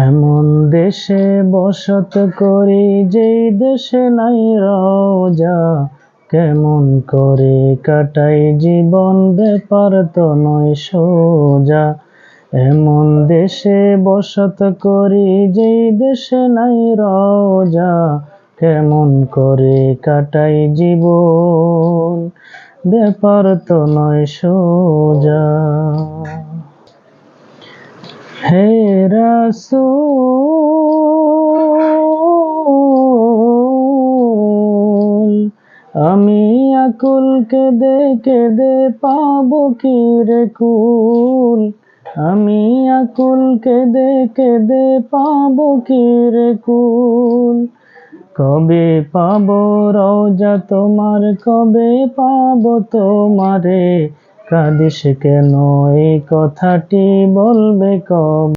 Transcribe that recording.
এমন দেশে বসত করি যেই দেশে নাই রওজা, কেমন করে কাটাই জীবন ব্যাপার তো নয় সোজা। এমন দেশে বসত করি যেই দেশে নাই রওজা, কেমন করে কাটাই জীবন ব্যাপার তো নয় সোজা। হে রাসূল, আমি আকুল কেঁদে কেঁদে পাবো কি রে কুল, আমি আকুল কেঁদে কেঁদে পাবো কি রে কুল। কবে পাবো রওজা তোমার, কবে পাবো তোমারে, কাঁদিস কেন এই কথাটি বলবে কবে।